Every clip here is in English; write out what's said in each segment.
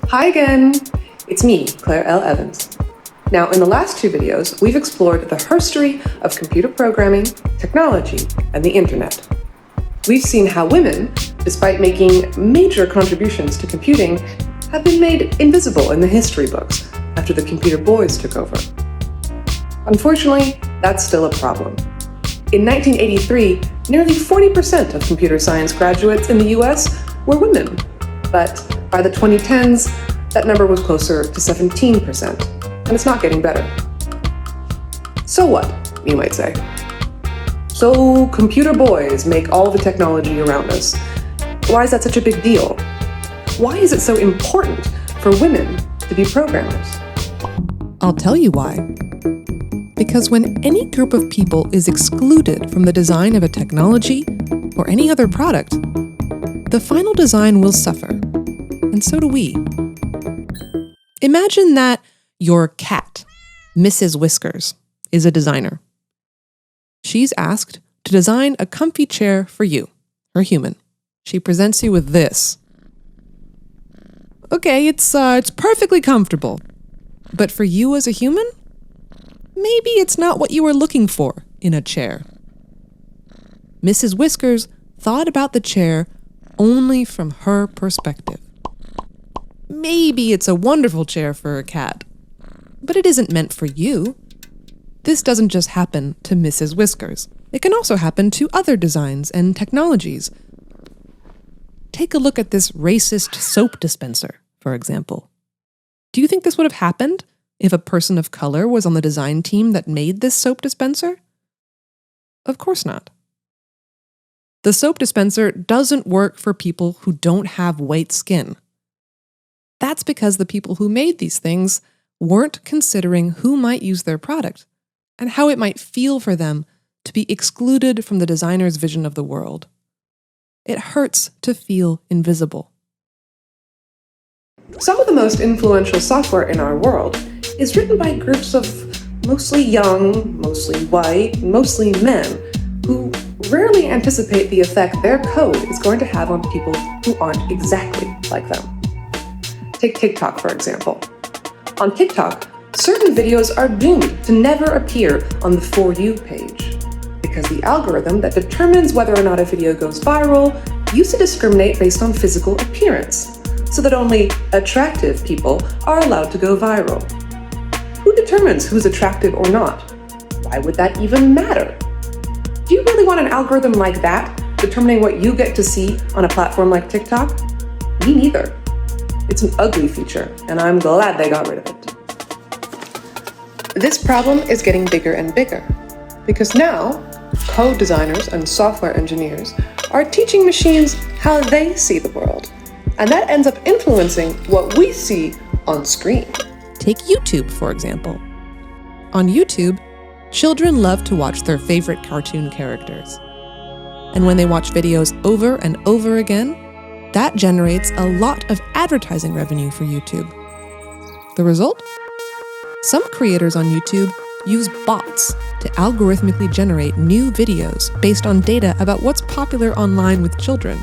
Hi again! It's me, Claire L. Evans. Now, in the last two videos, we've explored the herstory of computer programming, technology, and the internet. We've seen how women, despite making major contributions to computing, have been made invisible in the history books after the computer boys took over. Unfortunately, that's still a problem. In 1983, nearly 40% of computer science graduates in the US were women, but by the 2010s, that number was closer to 17%, and it's not getting better. So what, you might say? So computer boys make all the technology around us. Why is that such a big deal? Why is it so important for women to be programmers? I'll tell you why. Because when any group of people is excluded from the design of a technology or any other product, the final design will suffer, and so do we. Imagine that your cat, Mrs. Whiskers, is a designer. She's asked to design a comfy chair for you, her human. She presents you with this. Okay, it's perfectly comfortable, but for you as a human, maybe it's not what you were looking for in a chair. Mrs. Whiskers thought about the chair only from her perspective. Maybe it's a wonderful chair for a cat, but it isn't meant for you. This doesn't just happen to Mrs. Whiskers. It can also happen to other designs and technologies. Take a look at this racist soap dispenser, for example. Do you think this would have happened if a person of color was on the design team that made this soap dispenser? Of course not. The soap dispenser doesn't work for people who don't have white skin. That's because the people who made these things weren't considering who might use their product and how it might feel for them to be excluded from the designer's vision of the world. It hurts to feel invisible. Some of the most influential software in our world is written by groups of mostly young, mostly white, mostly men who rarely anticipate the effect their code is going to have on people who aren't exactly like them. Take TikTok, for example. On TikTok, certain videos are doomed to never appear on the For You page because the algorithm that determines whether or not a video goes viral used to discriminate based on physical appearance, so that only attractive people are allowed to go viral. Who determines who's attractive or not? Why would that even matter? Do you really want an algorithm like that determining what you get to see on a platform like TikTok? Me neither. It's an ugly feature, and I'm glad they got rid of it. This problem is getting bigger and bigger, because now code designers and software engineers are teaching machines how they see the world, and that ends up influencing what we see on screen. Take YouTube, for example. On YouTube, children love to watch their favorite cartoon characters. And when they watch videos over and over again, that generates a lot of advertising revenue for YouTube. The result? Some creators on YouTube use bots to algorithmically generate new videos based on data about what's popular online with children.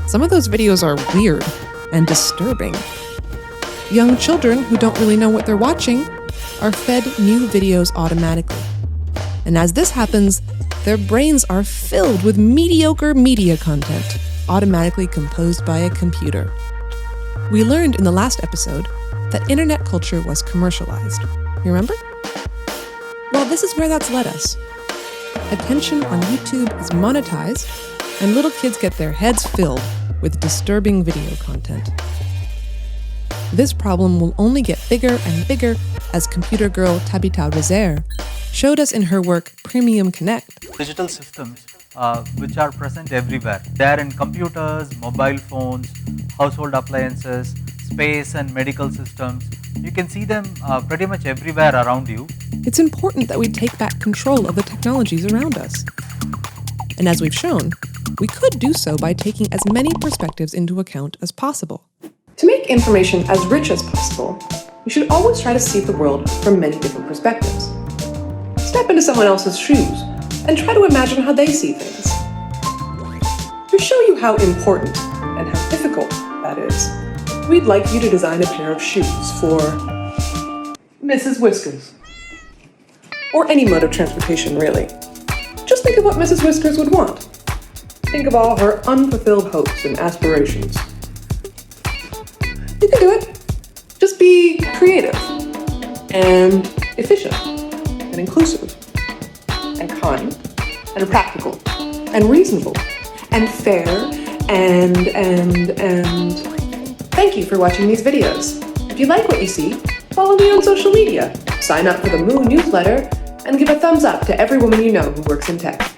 Some of those videos are weird and disturbing. Young children who don't really know what they're watching are fed new videos automatically. And as this happens, their brains are filled with mediocre media content, automatically composed by a computer. We learned in the last episode that internet culture was commercialized. You remember? Well, this is where that's led us. Attention on YouTube is monetized, and little kids get their heads filled with disturbing video content. This problem will only get bigger and bigger as computer girl Tabitha Rezer showed us in her work Premium Connect. Digital systems which are present everywhere. They are in computers, mobile phones, household appliances, space and medical systems. You can see them pretty much everywhere around you. It's important that we take back control of the technologies around us. And as we've shown, we could do so by taking as many perspectives into account as possible. To make information as rich as possible, we should always try to see the world from many different perspectives. Step into someone else's shoes and try to imagine how they see things. To show you how important and how difficult that is, we'd like you to design a pair of shoes for Mrs. Whiskers. Or any mode of transportation, really. Just think of what Mrs. Whiskers would want. Think of all her unfulfilled hopes and aspirations. You can do it. Just be creative and efficient and inclusive and kind and practical and reasonable and fair and thank you for watching these videos. If you like what you see, follow me on social media, sign up for the Moo newsletter, and give a thumbs up to every woman you know who works in tech.